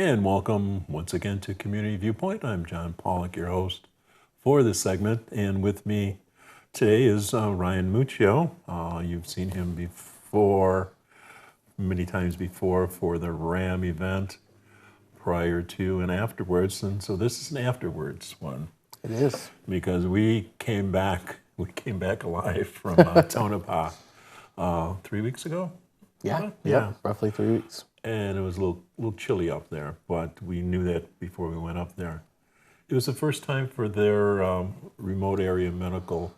And welcome once again to Community Viewpoint. I'm John Pawlak, your host for this segment. And with me today is Ryan Muccio. You've seen him before, many times before, for the RAM event prior to and afterwards. And so this is an afterwards one. It is. Because we came back alive from Tonopah 3 weeks ago. Yeah, roughly 3 weeks. And it was a little chilly up there, but we knew that before we went up there. It was the first time for their remote area medical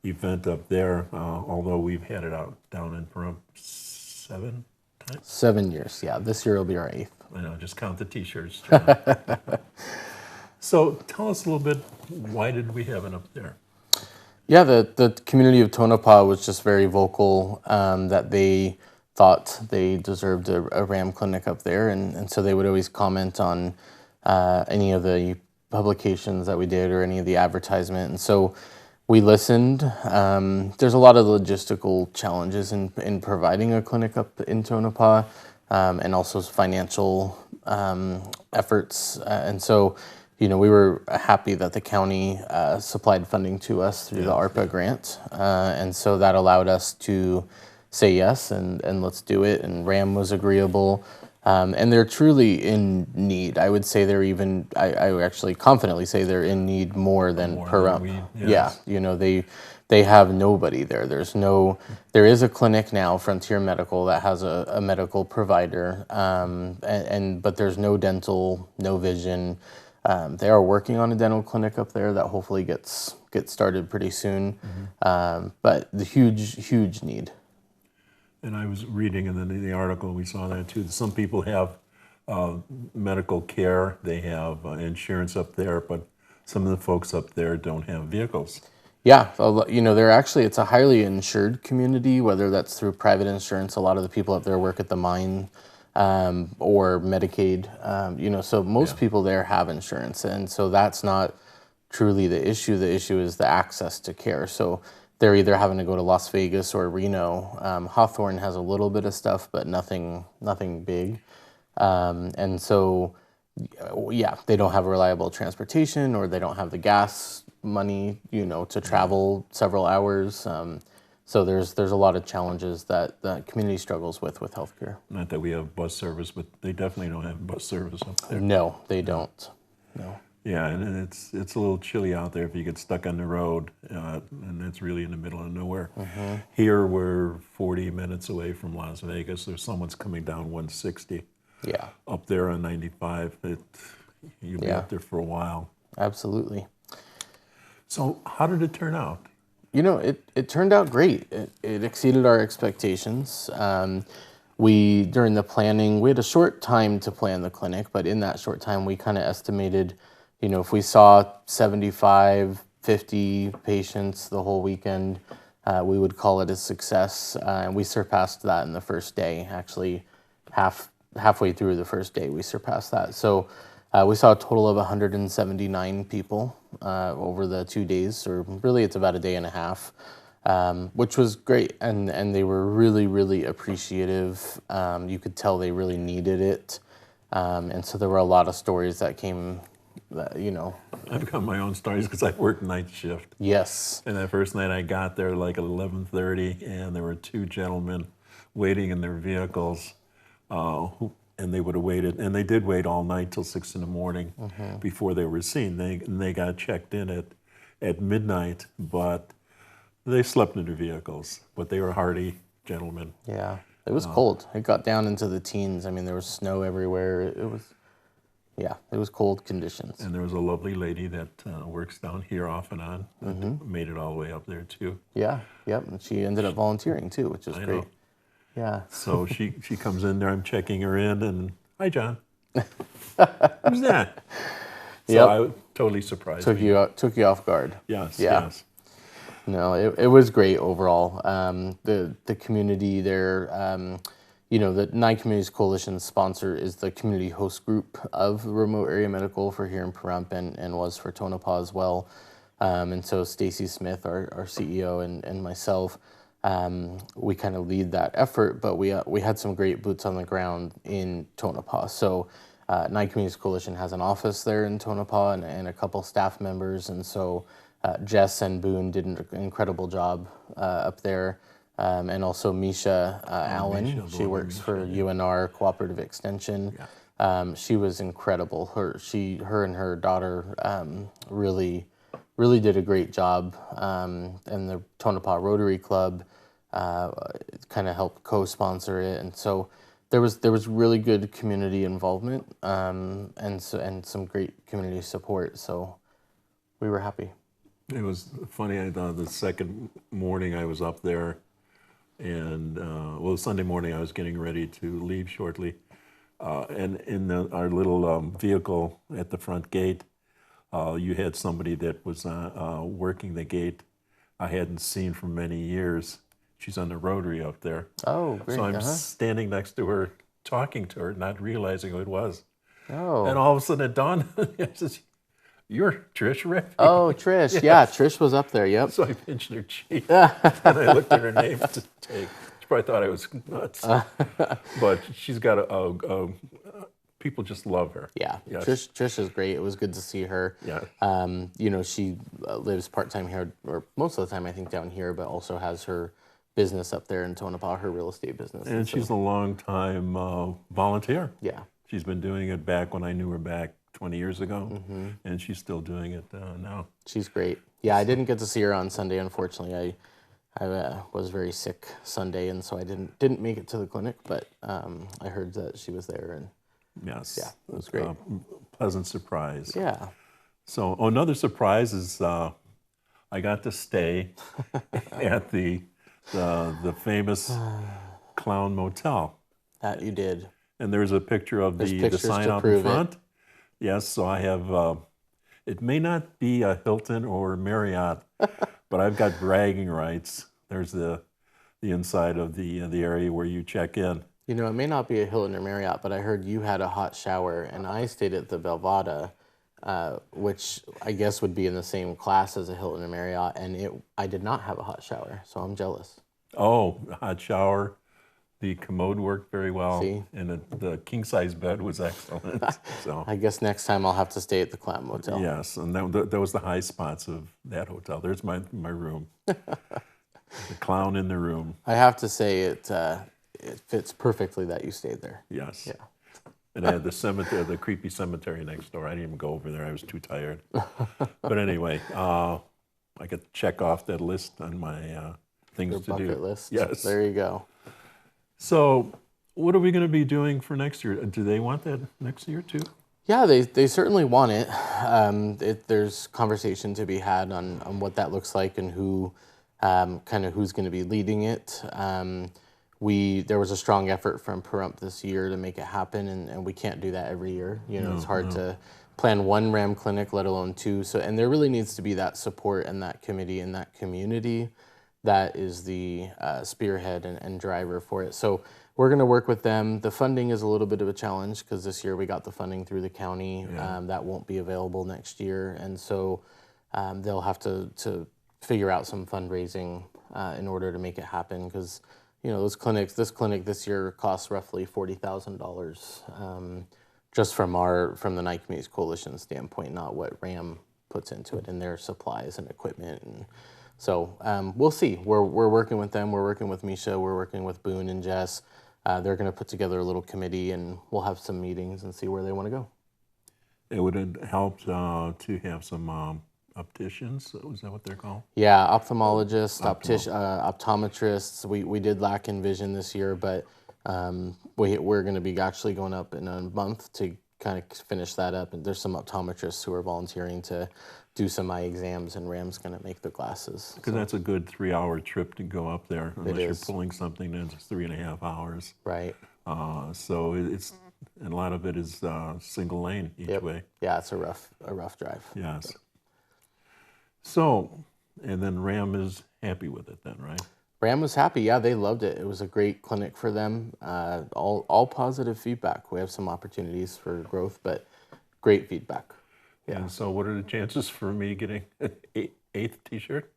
event up there, although we've had it out down in Pahrump 7 times. 7 years, yeah. This year will be our 8th. I know, just count the t-shirts. So tell us a little bit, why did we have it up there? Yeah, the community of Tonopah was just very vocal that they thought they deserved a RAM clinic up there, and so they would always comment on any of the publications that we did or any of the advertisement, and so we listened. There's a lot of logistical challenges in providing a clinic up in Tonopah, and also financial efforts, and so we were happy that the county supplied funding to us through the ARPA grant, and so that allowed us to say yes and let's do it. And RAM was agreeable, and they're truly in need. I would say I would actually confidently say they're in need more than Pahrump. Yes. Yeah, they have nobody there. There is a clinic now, Frontier Medical, that has a medical provider, but there's no dental, no vision. They are working on a dental clinic up there that hopefully gets started pretty soon, but the huge need. And I was reading in the article, we saw that too. Some people have medical care, they have insurance up there, but some of the folks up there don't have vehicles. Yeah, it's a highly insured community, whether that's through private insurance. A lot of the people up there work at the mine, or Medicaid, so most people there have insurance, and so that's not truly the issue. The issue is the access to care. So they're either having to go to Las Vegas or Reno. Hawthorne has a little bit of stuff, but nothing big, and so they don't have reliable transportation, or they don't have the gas money, to travel several hours. So there's a lot of challenges that the community struggles with healthcare. Not that we have bus service, but they definitely don't have bus service up there. No, they don't. No. Yeah, and it's a little chilly out there if you get stuck on the road, and it's really in the middle of nowhere. Here we're 40 minutes away from Las Vegas. There's someone's coming down 160. Yeah. Up there on 95. You'll be up there for a while. Absolutely. So how did it turn out? It turned out great. It exceeded our expectations. During the planning, we had a short time to plan the clinic, but in that short time, we kind of estimated, if we saw 75, 50 patients the whole weekend, we would call it a success. And we surpassed that in the first day. Actually, halfway through the first day, we surpassed that. So we saw a total of 179 people over the 2 days, or really it's about a day and a half, which was great. And they were really, really appreciative. You could tell they really needed it. And so there were a lot of stories that came, I've got my own stories because I worked night shift. Yes. And that first night I got there like at 11:30, and there were two gentlemen waiting in their vehicles, and they would have waited, and they did wait all night till 6 a.m. Before they were seen. They got checked in at midnight, but they slept in their vehicles. But they were hardy gentlemen. Yeah, it was cold. It got down into the teens. I mean, there was snow everywhere. It was cold conditions. And there was a lovely lady that works down here off and on. That made it all the way up there too. Yeah, yep. And she ended up volunteering too, which is great. Know. Yeah. So she comes in there, I'm checking her in, and hi, John. Who's that? So I totally surprised took you off guard. Yes, yeah. Yes. No, it was great overall. The community there, the Nye Communities Coalition sponsor is the community host group of remote area medical for here in Pahrump and was for Tonopah as well. And so Stacy Smith, our CEO, and myself, we kind of lead that effort, but we had some great boots on the ground in Tonopah. So Nye Communities Coalition has an office there in Tonopah and a couple staff members, and so Jess and Boone did an incredible job up there. And also Misha Allen, Misha, she works Misha, for UNR Cooperative Extension. She was incredible. Her and her daughter really did a great job. And the Tonopah Rotary Club kind of helped co-sponsor it, and so there was really good community involvement and some great community support. So we were happy. It was funny. The second morning I was up there, and Sunday morning I was getting ready to leave shortly, and in our little vehicle at the front gate, you had somebody that was working the gate I hadn't seen for many years. She's on the Rotary up there. Oh, great. So I'm standing next to her, talking to her, not realizing who it was. Oh. And all of a sudden it dawned on me, I says, "You're Trish Rippey." Oh, Trish. Yeah, Trish was up there, yep. So I pinched her cheek, and I looked at her name to take. She probably thought I was nuts. But she's got people just love her. Yeah, Yes. Trish is great. It was good to see her. Yeah. She lives part-time here, or most of the time I think down here, but also has her business up there in Tonopah, her real estate business. And she's a long-time volunteer. Yeah. She's been doing it back when I knew her back 20 years ago, and she's still doing it now. She's great. Yeah, I didn't get to see her on Sunday, unfortunately. I was very sick Sunday, and so I didn't make it to the clinic, but I heard that she was there, and Yes. yeah, it was great. Pleasant surprise. Yeah. So another surprise is I got to stay at the famous Clown Motel. That you did. And there's a picture of the pictures sign to out in prove it. front. Yes, so I have, it may not be a Hilton or Marriott, but I've got bragging rights. There's the inside of the area where you check in. You know, it may not be a Hilton or Marriott, but I heard you had a hot shower, and I stayed at the Belvada, which I guess would be in the same class as a Hilton or Marriott, and I did not have a hot shower, so I'm jealous. Oh, hot shower. The commode worked very well, See? and the king-size bed was excellent. So I guess next time I'll have to stay at the Clam Motel. yes, and that was the high spots of that hotel. There's my room. The clown in the room. I have to say it fits perfectly that you stayed there. Yes. Yeah. And I had the cemetery, the creepy cemetery next door. I didn't even go over there. I was too tired. But anyway, I could check off that list on my things Your to do. bucket list. Yes. There you go. So, what are we going to be doing for next year? Do they want that next year too? Yeah, they certainly want it. There's conversation to be had on what that looks like and who, kind of who's going to be leading it. There was a strong effort from Pahrump this year to make it happen, and we can't do that every year. You know, it's hard to plan one RAM clinic, let alone two. So, and there really needs to be that support and that committee and that community that is the spearhead and driver for it. So we're going to work with them. The funding is a little bit of a challenge because this year we got the funding through the county. That won't be available next year, and so they'll have to figure out some fundraising in order to make it happen, because you know, this clinic this year costs roughly $40,000 just from the Nye Communities Coalition standpoint, not what RAM puts into it and their supplies and equipment. And so we'll see. We're working with them. We're working with Misha. We're working with Boone and Jess. They're going to put together a little committee, and we'll have some meetings and see where they want to go. It would have helped to have some opticians. Is that what they're called? Yeah, ophthalmologists, optometrists. We did lack in vision this year, but we're going to be actually going up in a month to kind of finish that up. And there's some optometrists who are volunteering to do some eye exams, and Ram's going to make the glasses. Because that's a good 3-hour trip to go up there. Unless you're is. pulling something that's 3.5 hours. Right. So and a lot of it is single lane each way. Yeah, it's a rough drive. Yes. So, and then Ram is happy with it then, right? Ram was happy. Yeah, they loved it. It was a great clinic for them. All positive feedback. We have some opportunities for growth, but great feedback. Yeah. And so what are the chances for me getting an eighth t-shirt?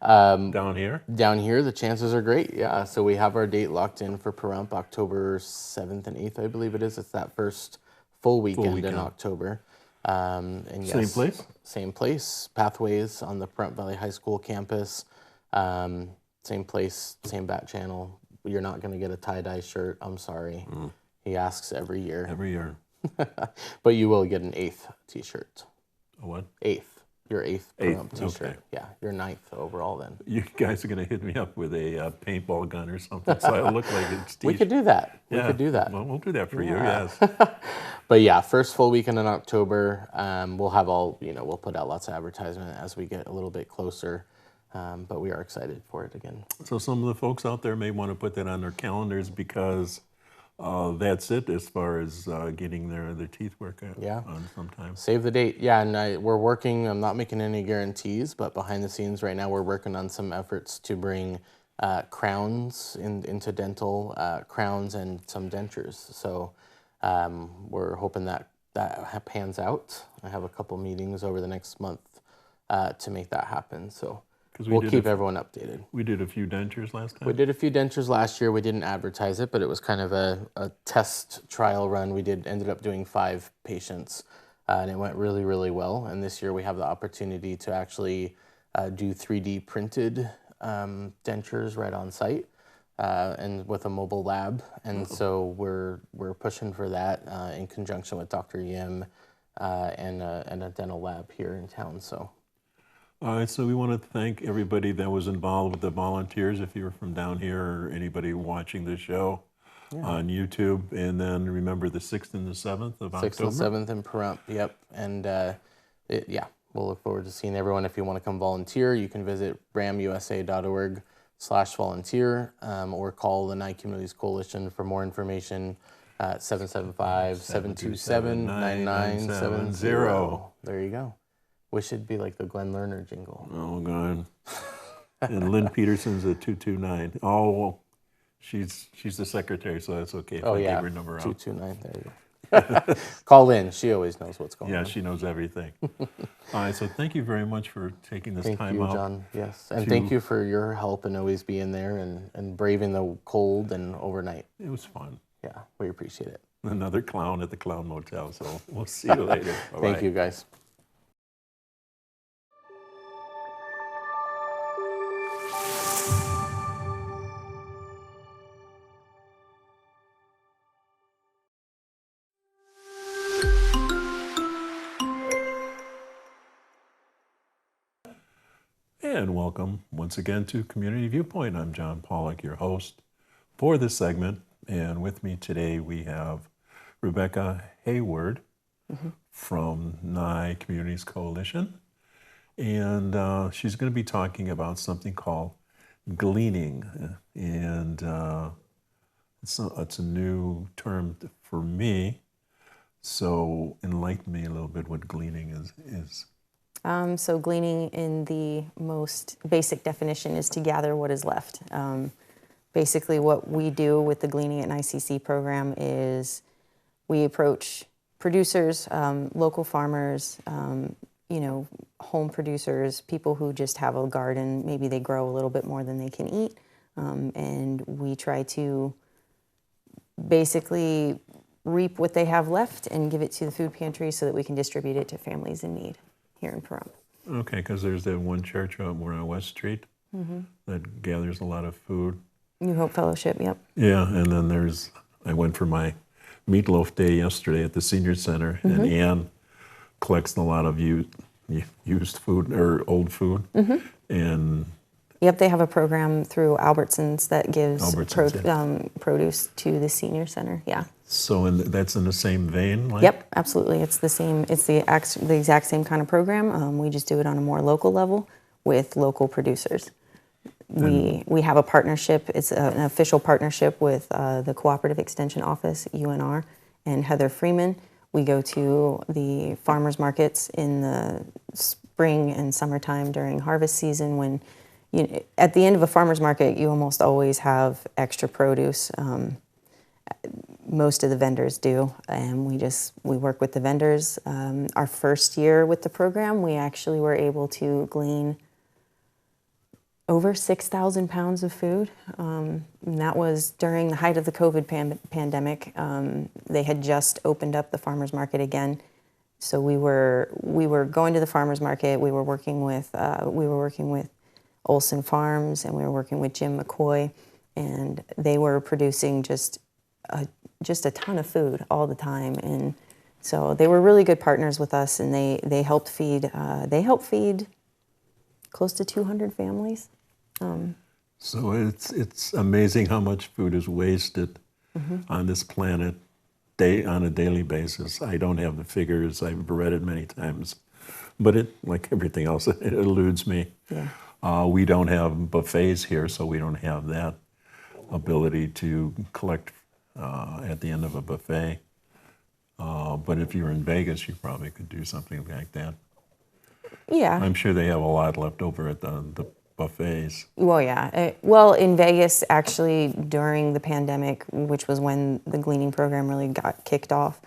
Down here? Down here, the chances are great. Yeah, so we have our date locked in for Pahrump, October 7th and 8th, I believe it is. It's that first full weekend in weekend. October. And yes, Same place? Same place. Pathways on the Pahrump Valley High School campus. Same place, same bat channel. You're not going to get a tie-dye shirt. I'm sorry. He asks every year. Every year. But you will get an 8th t-shirt. A what? 8th. Your 8th Pahrump t-shirt. Okay. Yeah, your 9th overall then. You guys are going to hit me up with a paintball gun or something, so I look like it's We could do that. Yeah. We could do that. Well, we'll do that for you, yes. But yeah, first full weekend in October. We'll have we'll put out lots of advertisement as we get a little bit closer. But we are excited for it again. So some of the folks out there may want to put that on their calendars because that's it as far as getting their teeth work on sometimes. Save the date. Yeah, and we're working, I'm not making any guarantees, but behind the scenes right now we're working on some efforts to bring crowns into dental, crowns and some dentures. So we're hoping that pans out. I have a couple meetings over the next month to make that happen. So we'll keep everyone updated. We did a few dentures last time. We did a few dentures last year. We didn't advertise it, but it was kind of a test trial run. We ended up doing 5 patients, and it went really, really well. And this year we have the opportunity to actually do 3D printed dentures right on site, and with a mobile lab. And so we're pushing for that in conjunction with Dr. Yim and a dental lab here in town. So. All right, so we want to thank everybody that was involved with the volunteers, if you were from down here or anybody watching the show on YouTube. And then remember the 6th and the 7th of October? 6th and 7th in Pahrump, yep. And we'll look forward to seeing everyone. If you want to come volunteer, you can visit ramusa.org/volunteer or call the Nye Communities Coalition for more information at 775-727-9970. There you go. We should be like the Glenn Lerner jingle. Oh, God. And Lynn Peterson's at 229. Oh, well, she's the secretary, so that's okay if I gave her number out. 229, there you go. Call Lynn. She always knows what's going on. Yeah, she knows everything. All right, so thank you very much for taking this time out. Thank you, John. Yes, and thank you for your help and always being there and braving the cold and overnight. It was fun. Yeah, we appreciate it. Another clown at the Clown Motel, so we'll see you later. Thank you, guys. And welcome once again to Community Viewpoint. I'm John Pawlak, your host for this segment. And with me today we have Rebecca Hayword from Nye Communities Coalition. And she's going to be talking about something called gleaning. And it's a new term for me. So enlighten me a little bit what gleaning is. So gleaning in the most basic definition is to gather what is left. Basically what we do with the Gleaning at ICC program is we approach producers, local farmers, home producers, people who just have a garden, maybe they grow a little bit more than they can eat, and we try to basically reap what they have left and give it to the food pantry so that we can distribute it to families in need here in Pahrump. Okay, because there's that one church over on West Street that gathers a lot of food. New Hope Fellowship, yep. Yeah, and then I went for my meatloaf day yesterday at the senior center, and Ann collects a lot of used food or old food, and Yep, they have a program through Albertsons that gives Albertsons, produce to the senior center. Yeah. So that's in the same vein, like? Yep, absolutely. It's the same. It's the exact same kind of program. We just do it on a more local level with local producers. We have a partnership. It's an official partnership with the Cooperative Extension Office, UNR, and Heather Freeman. We go to the farmers markets in the spring and summertime during harvest season when. At the end of a farmer's market, you almost always have extra produce. Most of the vendors do, and we work with the vendors. Our first year with the program, we actually were able to glean over 6,000 pounds of food. And that was during the height of the COVID pandemic. They had just opened up the farmers market again. So we were going to the farmers market. We were working with Olson Farms, and we were working with Jim McCoy, and they were producing just a ton of food all the time. And so they were really good partners with us, and they helped feed close to 200 families. So it's amazing how much food is wasted on this planet on a daily basis. I don't have the figures. I've read it many times, but it, like everything else, it eludes me. Yeah. We don't have buffets here, so we don't have that ability to collect at the end of a buffet. But if you're in Vegas, you probably could do something like that. Yeah. I'm sure they have a lot left over at the buffets. Well, yeah. Well, in Vegas, actually, during the pandemic, which was when the Gleaning program really got kicked off,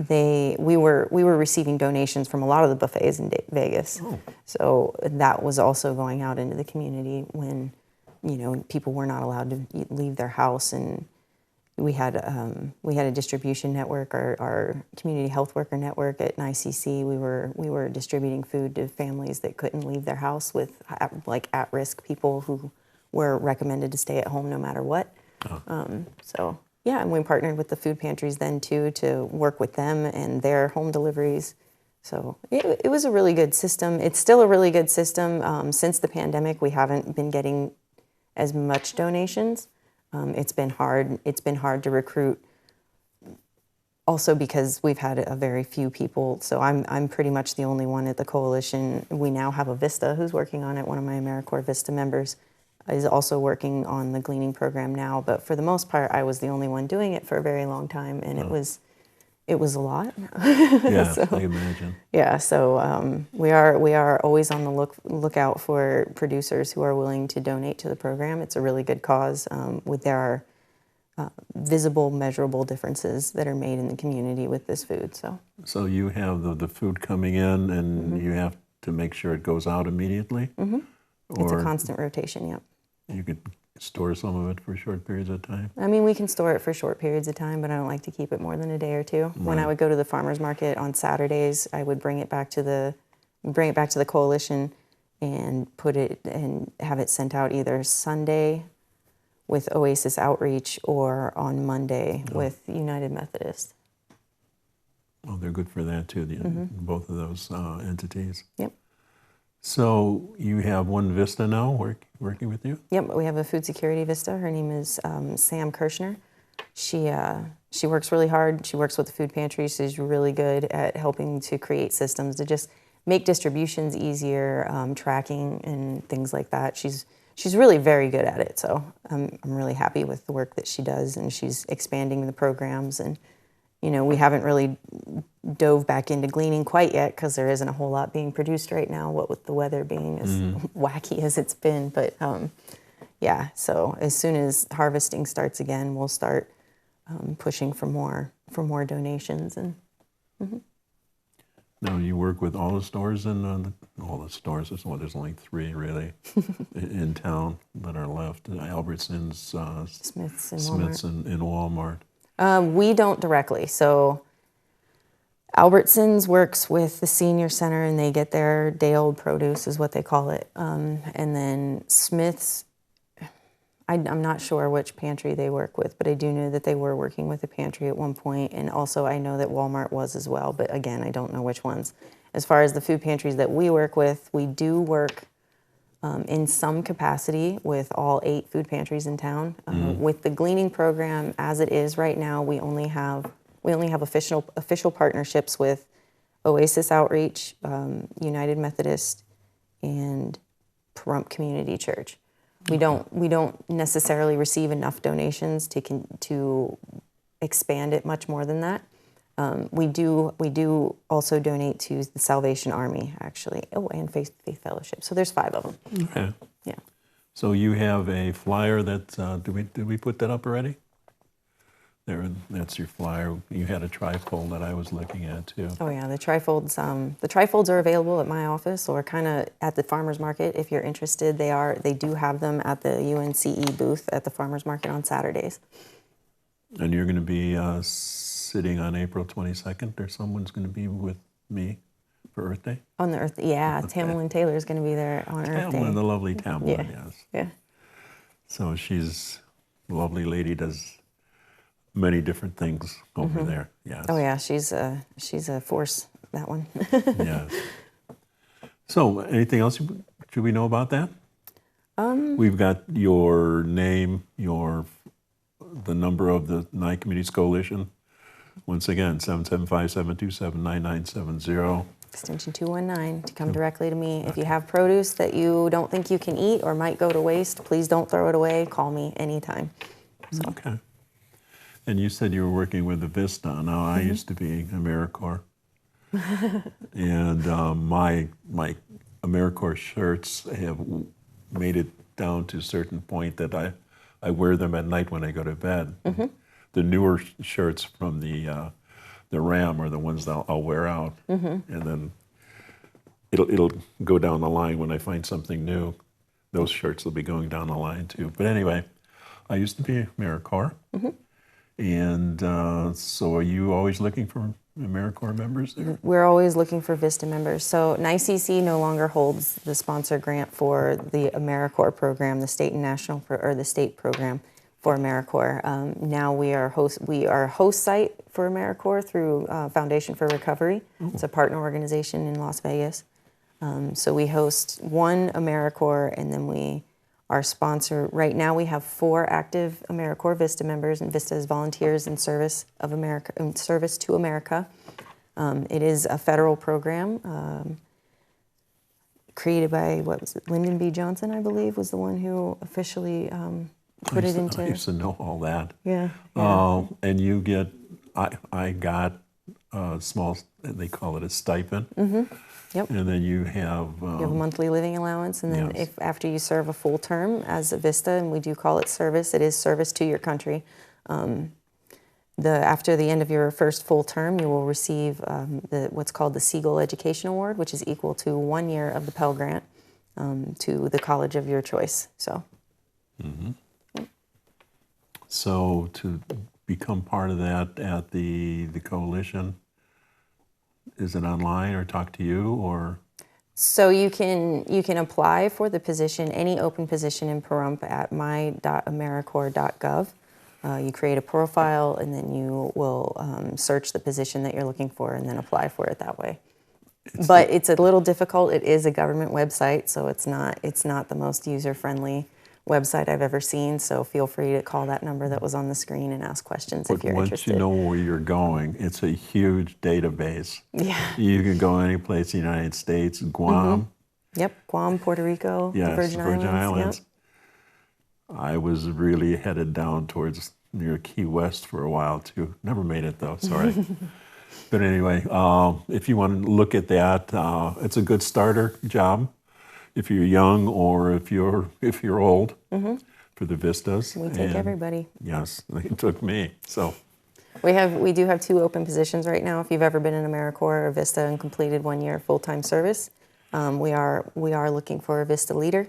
we were receiving donations from a lot of the buffets in Vegas. Oh. So that was also going out into the community when, people were not allowed to leave their house, and we had a distribution network, our community health worker network at Nye CC. We were distributing food to families that couldn't leave their house with at-risk people who were recommended to stay at home no matter what. Oh. So yeah, and we partnered with the food pantries then too to work with them and their home deliveries. So it was a really good system. It's still a really good system. Since the pandemic, we haven't been getting as much donations. It's been hard. It's been hard to recruit. Also because we've had a very few people. So I'm pretty much the only one at the coalition. We now have a Vista who's working on it. One of my AmeriCorps Vista members is also working on the Gleaning program now. But for the most part, I was the only one doing it for a very long time, and it was a lot. Yeah, So, I imagine. yeah, so we are always on the lookout for producers who are willing to donate to the program. It's a really good cause. There are visible, measurable differences that are made in the community with this food. So you have the food coming in, and you have to make sure it goes out immediately? It's a constant rotation, yep. You could store some of it for short periods of time? I mean, we can store it for short periods of time, but I don't like to keep it more than a day or two. Right. When I would go to the farmers market on Saturdays, I would bring it back to the coalition and have it sent out either Sunday with Oasis Outreach or on Monday with United Methodist. Well, they're good for that too, both of those entities. Yep. So you have one Vista now working with you? Yep, we have a food security Vista. Her name is Sam Kirshner. She works really hard. She works with the food pantry. She's really good at helping to create systems to just make distributions easier, tracking and things like that. She's really very good at it. So I'm really happy with the work that she does, and she's expanding the programs. And we haven't really dove back into gleaning quite yet because there isn't a whole lot being produced right now, what with the weather being as wacky as it's been. But yeah, so as soon as harvesting starts again, we'll start pushing for more donations. And Now you work with all the stores in all the stores. There's only 3 really in town that are left: Albertsons, Smith's, and Walmart. We don't directly. So Albertsons works with the senior center, and they get their day-old produce, is what they call it. And then Smith's, I'm not sure which pantry they work with, but I do know that they were working with a pantry at one point, and also I know that Walmart was as well, but again, I don't know which ones. As far as the food pantries that we work with, we do work in some capacity with all 8 food pantries in town. With the Gleaning program, as it is right now, we only have official partnerships with Oasis Outreach, United Methodist, and Pahrump Community Church. We don't necessarily receive enough donations to expand it much more than that. We do also donate to the Salvation Army, actually. Oh, and Faith Fellowship. So there's 5 of them. Okay. Yeah. So you have a flyer that did we put that up already? There, that's your flyer. You had a trifold that I was looking at too. Oh yeah, the trifolds. The trifolds are available at my office or kind of at the farmers market if you're interested. They do have them at the UNCE booth at the farmers market on Saturdays. And you're going to be sitting on April 22nd, or someone's going to be with me for Earth Day? On the Earth, yeah, Tamalyn Taylor is going to be there on Earth Day. Tamalyn, the lovely Tamalyn, Yeah. yes. Yeah. So she's a lovely lady, does many different things over there, yes. Oh yeah, she's a force, that one. Yes. So anything else should we know about that? We've got your name, the number of the Nye Communities Coalition. Once again, 775-727-9970. Extension 219 to come directly to me. If you have produce that you don't think you can eat or might go to waste, please don't throw it away. Call me anytime. So. Okay. And you said you were working with the Vista. Now, I used to be AmeriCorps. And my AmeriCorps shirts have made it down to a certain point that I wear them at night when I go to bed. The newer shirts from the RAM are the ones that I'll wear out. And then it'll go down the line when I find something new. Those shirts will be going down the line too. But anyway, I used to be AmeriCorps. And so are you always looking for AmeriCorps members there? We're always looking for Vista members. So NYCC no longer holds the sponsor grant for the AmeriCorps program, the state and national or the state program for AmeriCorps. Now we are host site for AmeriCorps through Foundation for Recovery. It's a partner organization in Las Vegas. So we host one AmeriCorps, and then our sponsor, right now we have 4 active AmeriCorps Vista members, and Vista is volunteers in service of America, in service to America. It is a federal program created by, Lyndon B. Johnson, I believe, was the one who officially put it into. I used to know all that. Yeah. And you get, I got a small, they call it a stipend. Yep. And then you have... You have a monthly living allowance, and then Yes. if after you serve a full term as a Vista, and we do call it service, it is service to your country. After the end of your first full term, you will receive what's called the Siegel Education Award, which is equal to 1 year of the Pell Grant to the college of your choice. So. So to become part of that at the coalition, is it online or talk to you or? So you can apply for the position, any open position in Pahrump at my.americorps.gov. You create a profile, and then you will search the position that you're looking for and then apply for it that way. But it's a little difficult. It is a government website, so it's not the most user-friendly website I've ever seen. So feel free to call that number that was on the screen and ask questions if you're Once interested. you know where you're going, it's a huge database. Yeah. You can go any place in the United States, Guam. Yep, Guam, Puerto Rico, Yes, the Virgin Islands. Yep. I was really headed down towards near Key West for a while too. Never made it though, sorry. But anyway, if you want to look at that, it's a good starter job if you're young or if you're old for the Vistas. We take everybody. Yes, they took me. So We do have 2 open positions right now. If you've ever been in AmeriCorps or Vista and completed 1 year full-time service, we are looking for a Vista leader,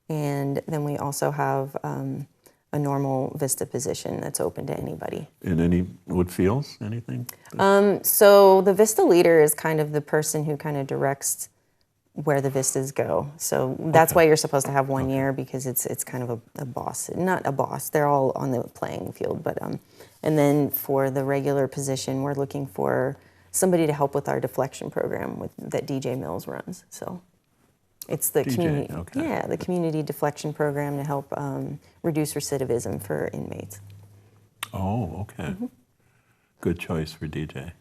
and then we also have a normal Vista position that's open to anybody. in any Woodfields, anything? So the Vista leader is kind of the person who kind of directs where the Vistas go. So that's why you're supposed to have 1 year, because it's kind of a boss. Not a boss, they're all on the playing field. But and then for the regular position, we're looking for somebody to help with our deflection program that DJ Mills runs. So it's the community, the community deflection program to help reduce recidivism for inmates. Oh, okay. Good choice for DJ.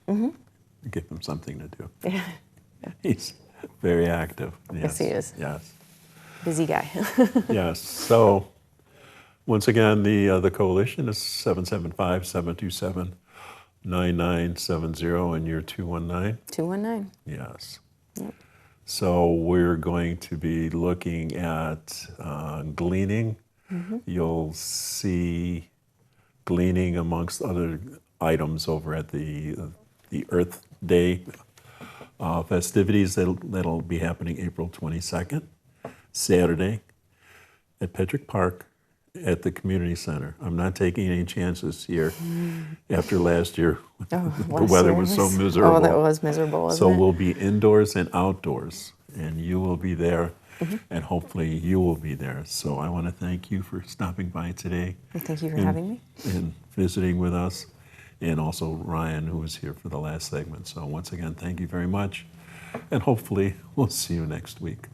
Give him something to do. Yeah. He's very active. Yes, he is. Yes. Busy guy. Yes. So once again, the coalition is 775-727-9970, and you're 219? 219. Yes. Yep. So we're going to be looking at gleaning. You'll see gleaning amongst other items over at the Earth Day festivities that'll be happening April 22nd, Saturday, at Petrick Park at the community center. I'm not taking any chances here after last year. Oh, The last weather year was so miserable. Oh, that was miserable, wasn't So it? we'll be indoors and outdoors, and you will be there, Mm-hmm. and hopefully you will be there. So I want to thank you for stopping by today. And thank you for having me. And visiting with us, and also Ryan, who was here for the last segment. So once again, thank you very much, and hopefully we'll see you next week.